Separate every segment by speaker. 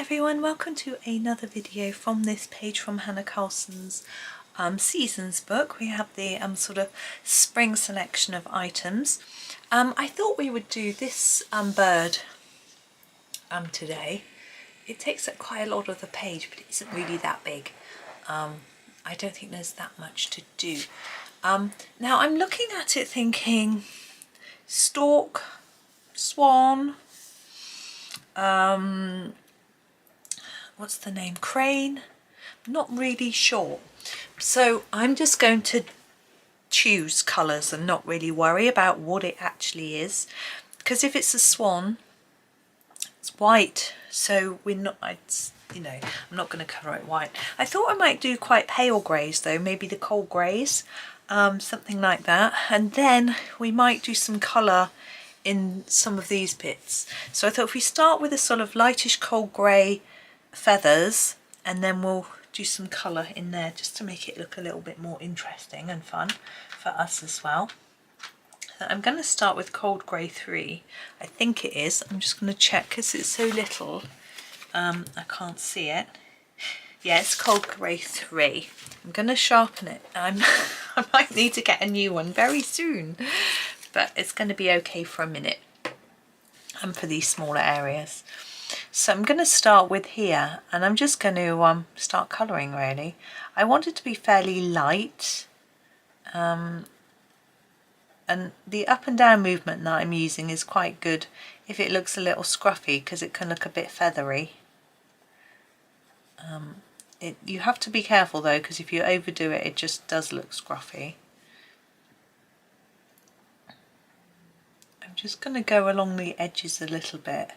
Speaker 1: everyone, welcome to another video from this page from Hanna Karlzon's Seasons book. We have the sort of spring selection of items. I thought we would do this bird today. It takes up quite a lot of the page, but it isn't really that big. I don't think there's that much to do. Now I'm looking at it thinking stork, swan, what's the name, crane, not really sure. So I'm just going to choose colours and not really worry about what it actually is, because if it's a swan, it's white, so we're not, I'm not going to colour it white. I thought I might do quite pale greys though, maybe the cold greys, something like that, and then we might do some colour in some of these bits. So I thought if we start with a sort of lightish cold grey feathers, and then we'll do some colour in there just to make it look a little bit more interesting and fun for us as well. So I'm going to start with cold grey 3. I think it is. I'm just going to check because it's so little I can't see it. Yeah, it's cold grey 3. I'm going to sharpen it. I might need to get a new one very soon, but it's going to be okay for a minute and for these smaller areas. So I'm going to start with here, and I'm just going to start colouring really. I want it to be fairly light, and the up and down movement that I'm using is quite good if it looks a little scruffy, because it can look a bit feathery. You have to be careful though, because if you overdo it, it just does look scruffy. I'm just going to go along the edges a little bit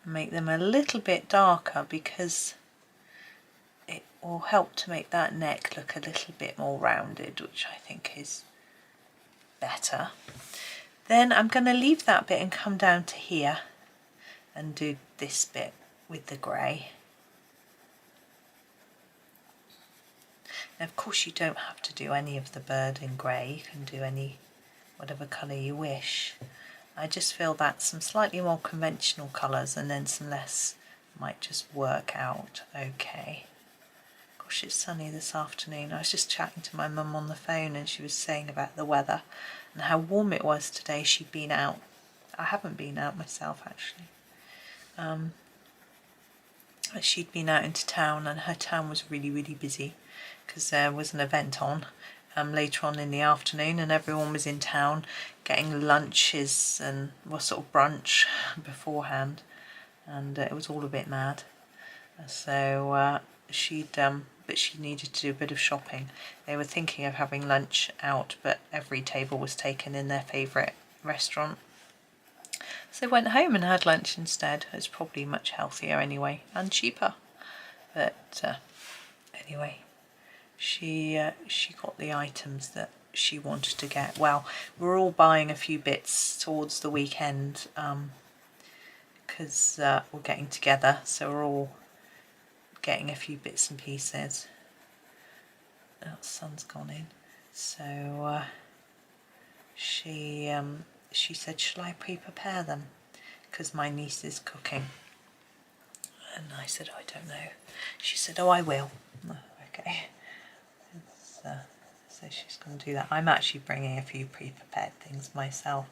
Speaker 1: and make them a little bit darker, because it will help to make that neck look a little bit more rounded, which I think is better. Then I'm going to leave that bit and come down to here and do this bit with the grey. Now of course you don't have to do any of the bird in grey, you can do any whatever colour you wish. I just feel that some slightly more conventional colours and then some less might just work out okay. Gosh, it's sunny this afternoon. I was just chatting to my mum on the phone, and she was saying about the weather and how warm it was today. She'd been out. I haven't been out myself actually. She'd been out into town, and her town was really busy because there was an event on later on in the afternoon, and everyone was in town getting lunches and sort of brunch beforehand, and it was all a bit mad. So but she needed to do a bit of shopping. They were thinking of having lunch out, but every table was taken in their favourite restaurant, so they went home and had lunch instead. It's probably much healthier anyway, and cheaper, but anyway, she got the items that she wanted to get. Well, we're all buying a few bits towards the weekend because we're getting together, so we're all getting a few bits and pieces. Oh, the sun's gone in. So she said, shall I pre-prepare them, because my niece is cooking? And I said, I don't know. She said, oh, I will. Oh, okay. So she's going to do that. I'm actually bringing a few pre-prepared things myself,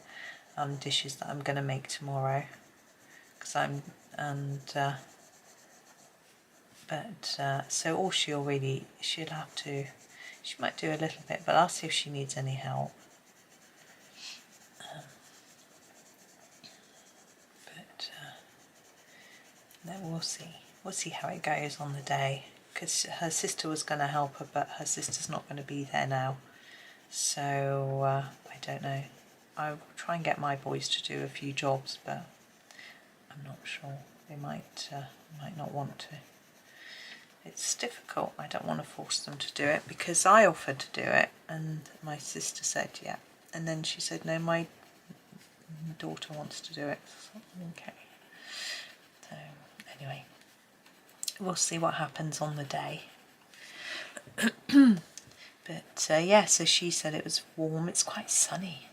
Speaker 1: dishes that I'm going to make tomorrow, because so all she might do a little bit, but I'll see if she needs any help. Then we'll see how it goes on the day, because her sister was going to help her, but her sister's not going to be there now, so I don't know. I will try and get my boys to do a few jobs, but I'm not sure. They might not want to. It's difficult. I don't want to force them to do it, because I offered to do it and my sister said yeah, and then she said no, my daughter wants to do it. Okay, so anyway, we'll see what happens on the day. But yeah, so she said it was warm. It's quite sunny.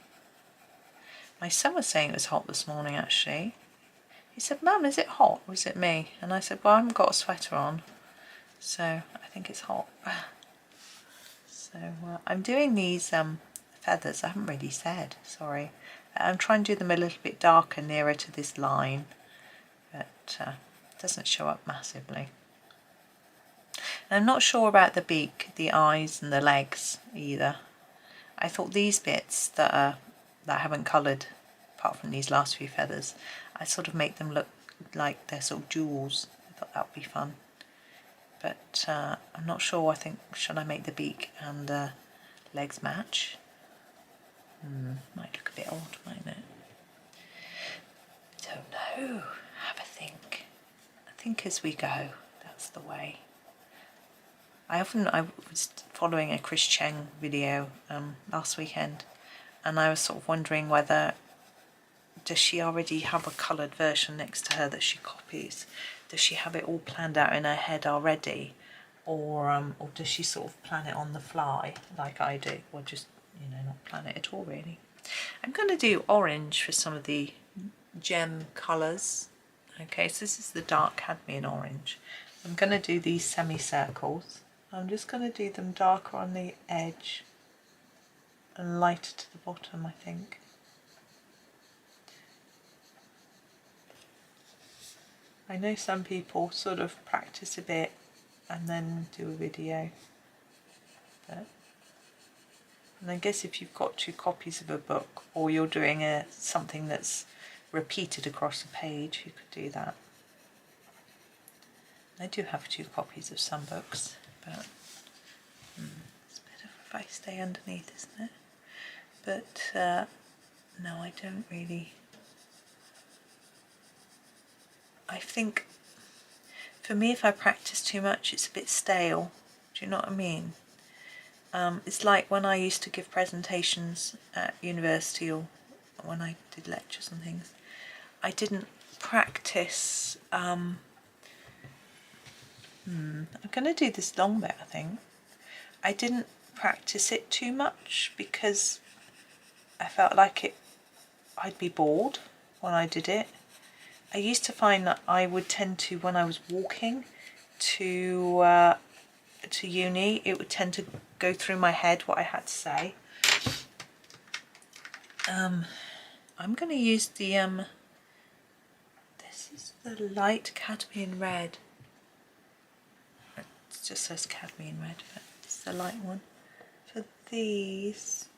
Speaker 1: My son was saying it was hot this morning actually. He said, Mum, is it hot or is it me? And I said, well, I haven't got a sweater on, so I think it's hot. So I'm doing these feathers, I haven't really said, sorry. I'm trying to do them a little bit darker nearer to this line, but it doesn't show up massively. And I'm not sure about the beak, the eyes and the legs either. I thought these bits that I haven't coloured, apart from these last few feathers, I sort of make them look like they're sort of jewels. I thought that would be fun. But I'm not sure. I think, should I make the beak and the legs match? Might look a bit odd, mightn't it? Don't know. Have a think. I think as we go, that's the way. I was following a Chris Cheng video last weekend, and I was sort of wondering whether, does she already have a coloured version next to her that she copies? Does she have it all planned out in her head already, or does she sort of plan it on the fly like I do, or just, you know, not plan it at all really? I'm going to do orange for some of the gem colours. Okay, so this is the dark cadmium orange. I'm going to do these semicircles. I'm just going to do them darker on the edge and lighter to the bottom, I think. I know some people sort of practice a bit and then do a video, but, and I guess if you've got 2 copies of a book, or you're doing something that's repeated across a page, you could do that. I do have 2 copies of some books, but it's better if I stay underneath, isn't it? But no, I don't really. I think for me, if I practice too much, it's a bit stale. Do you know what I mean? It's like when I used to give presentations at university, or when I did lectures and things, I didn't practice. I'm going to do this long bit, I think. I didn't practice it too much because I felt like I'd be bored when I did it. I used to find that I would tend to, when I was walking to uni, it would tend to go through my head what I had to say. I'm going to use the this is the light cadmium red. It just says cadmium red, but it's the light one for these.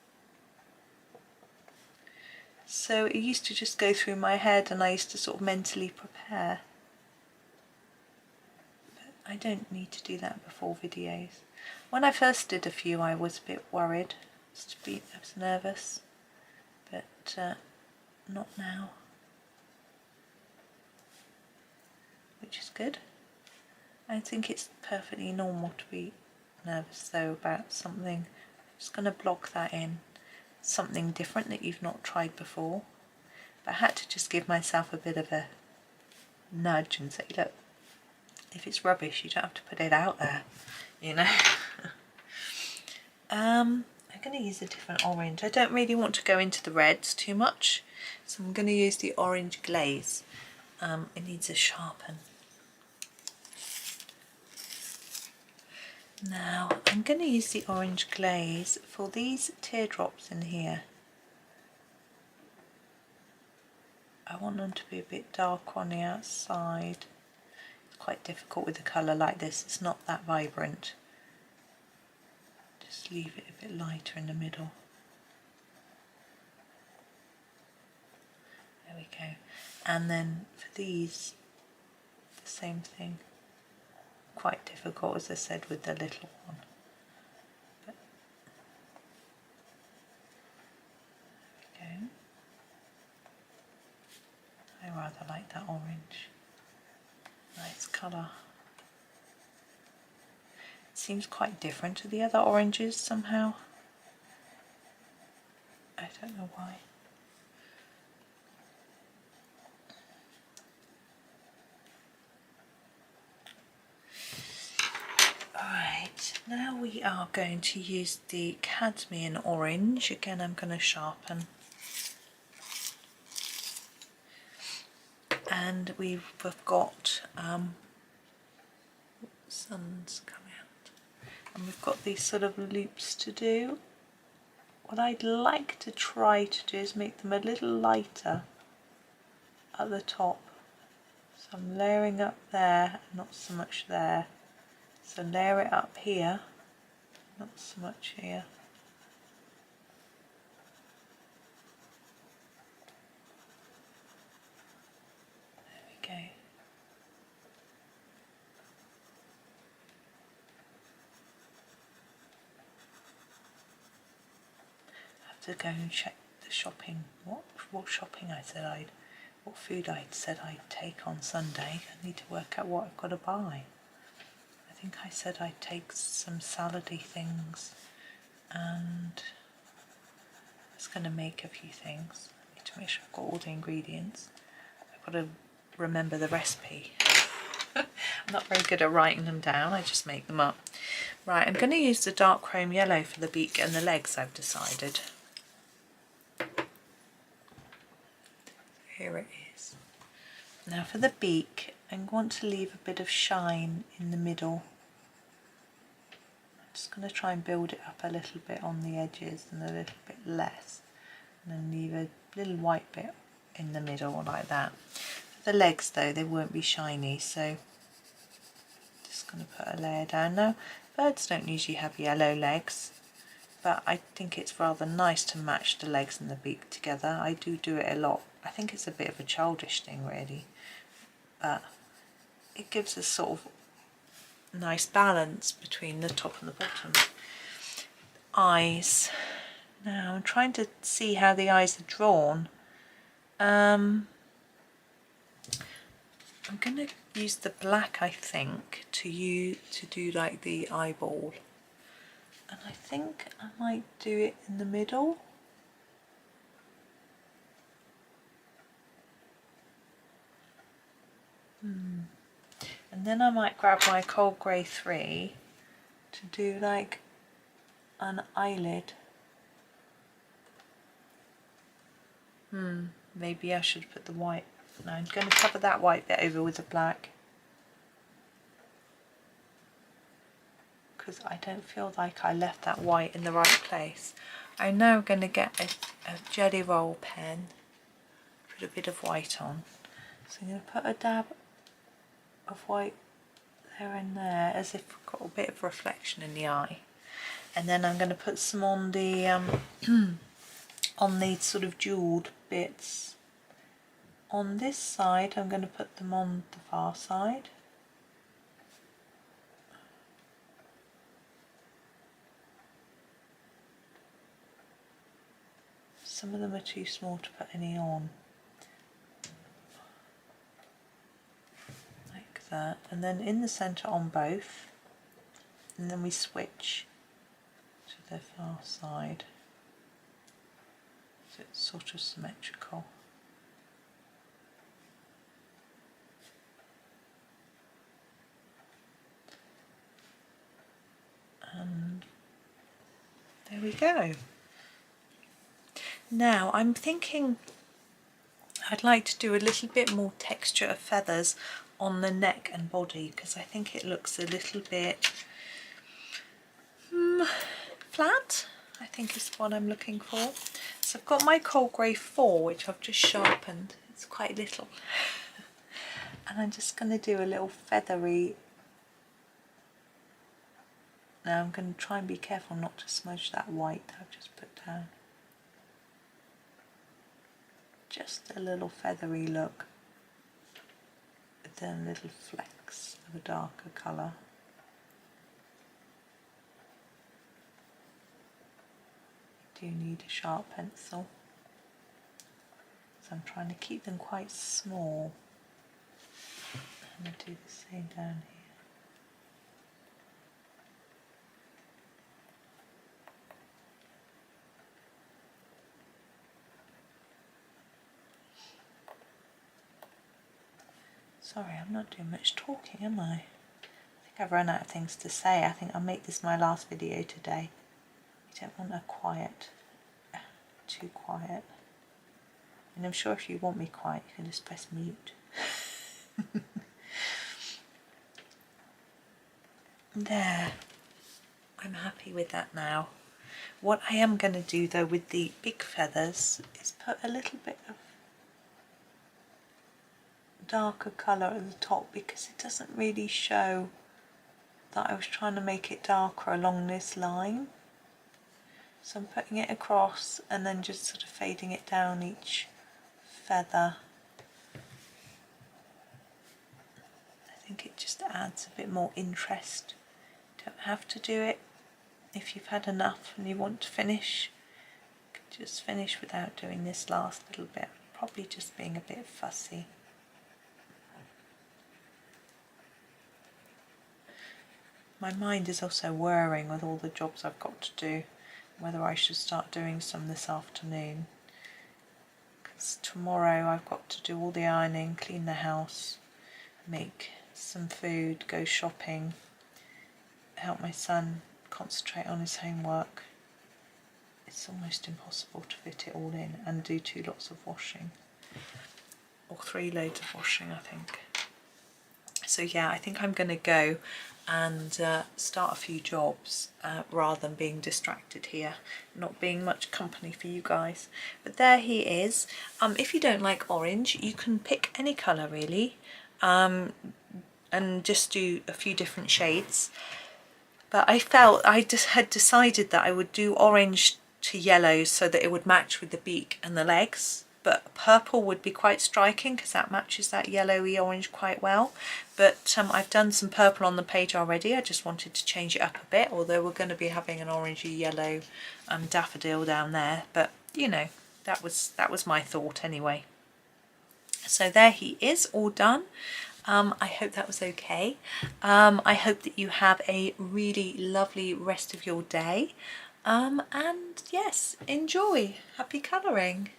Speaker 1: So it used to just go through my head and I used to sort of mentally prepare. But I don't need to do that before videos. When I first did a few, I was a bit worried. I was nervous, but not now. Which is good. I think it's perfectly normal to be nervous though about something. I'm just going to block that in. Something different that you've not tried before, but I had to just give myself a bit of a nudge and say, look, if it's rubbish you don't have to put it out there, you know. I'm going to use a different orange. I don't really want to go into the reds too much, so I'm going to use the orange glaze. It needs a sharpen. Now I'm going to use the orange glaze for these teardrops in here. I want them to be a bit dark on the outside. It's quite difficult with a colour like this, it's not that vibrant. Just leave it a bit lighter in the middle. There we go. And then for these, the same thing. Quite difficult, as I said, with the little one. But there we go. I rather like that orange. Nice colour. It seems quite different to the other oranges somehow. I don't know why. Alright, now we are going to use the cadmium orange. Again, I'm going to sharpen. and we've got sun's coming out, and we've got these sort of loops to do. What I'd like to try to do is make them a little lighter at the top. So I'm layering up there, not so much there. So layer it up here, not so much here. There we go. I have to go and check the shopping. What shopping I said what food I'd said I'd take on Sunday. I need to work out what I've got to buy. I think I said I'd take some salady things, and I was going to make a few things. I need to make sure I've got all the ingredients. I've got to remember the recipe. I'm not very good at writing them down, I just make them up. Right, I'm going to use the dark chrome yellow for the beak and the legs, I've decided. Here it is. Now for the beak, I want to leave a bit of shine in the middle. I'm just going to try and build it up a little bit on the edges and a little bit less, and then leave a little white bit in the middle like that. For the legs though, they won't be shiny, so just going to put a layer down. Now birds don't usually have yellow legs, but I think it's rather nice to match the legs and the beak together. I do it a lot. I think it's a bit of a childish thing really, but it gives a sort of nice balance between the top and the bottom. Eyes. Now I'm trying to see how the eyes are drawn. I'm going to use the black, I think, to do like the eyeball, and I think I might do it in the middle. And then I might grab my cold grey 3 to do like an eyelid. Maybe I should put the white. No, I'm going to cover that white bit over with the black, because I don't feel like I left that white in the right place. I'm now going to get a jelly roll pen, put a bit of white on. So I'm going to put a dab of white there and there, as if I've got a bit of reflection in the eye, and then I'm going to put some on the on the sort of jewelled bits on this side. I'm going to put them on the far side. Some of them are too small to put any on. That, and then in the centre on both, and then we switch to the far side so it's sort of symmetrical. And there we go. Now I'm thinking I'd like to do a little bit more texture of feathers on the neck and body, because I think it looks a little bit flat, I think is what I'm looking for. So I've got my cold grey 4, which I've just sharpened. It's quite little. And I'm just going to do a little feathery. Now I'm going to try and be careful not to smudge that white that I've just put down. Just a little feathery look, with then little flecks of a darker colour. You do need a sharp pencil, so I'm trying to keep them quite small. I'm going to do the same down here. Sorry, I'm not doing much talking, am I? I think I've run out of things to say. I think I'll make this my last video today. You don't want a quiet, too quiet. And I'm sure if you want me quiet, you can just press mute. There, I'm happy with that now. What I am going to do though with the big feathers is put a little bit of darker colour at the top, because it doesn't really show that I was trying to make it darker along this line. So I'm putting it across and then just sort of fading it down each feather. I think it just adds a bit more interest. Don't have to do it. If you've had enough and you want to finish, you can just finish without doing this last little bit. Probably just being a bit fussy. My mind is also whirring with all the jobs I've got to do, whether I should start doing some this afternoon. Because tomorrow I've got to do all the ironing, clean the house, make some food, go shopping, help my son concentrate on his homework. It's almost impossible to fit it all in and do 2 lots of washing, or 3 loads of washing, I think. So yeah, I think I'm going to go and start a few jobs rather than being distracted here, not being much company for you guys. But there he is. If you don't like orange, you can pick any colour really, and just do a few different shades. But I felt I just had decided that I would do orange to yellow so that it would match with the beak and the legs. But purple would be quite striking because that matches that yellowy orange quite well. But I've done some purple on the page already. I just wanted to change it up a bit, although we're going to be having an orangey yellow daffodil down there. But you know, that was my thought anyway. So there he is, all done. I hope that was okay. I hope that you have a really lovely rest of your day. And yes, enjoy. Happy colouring.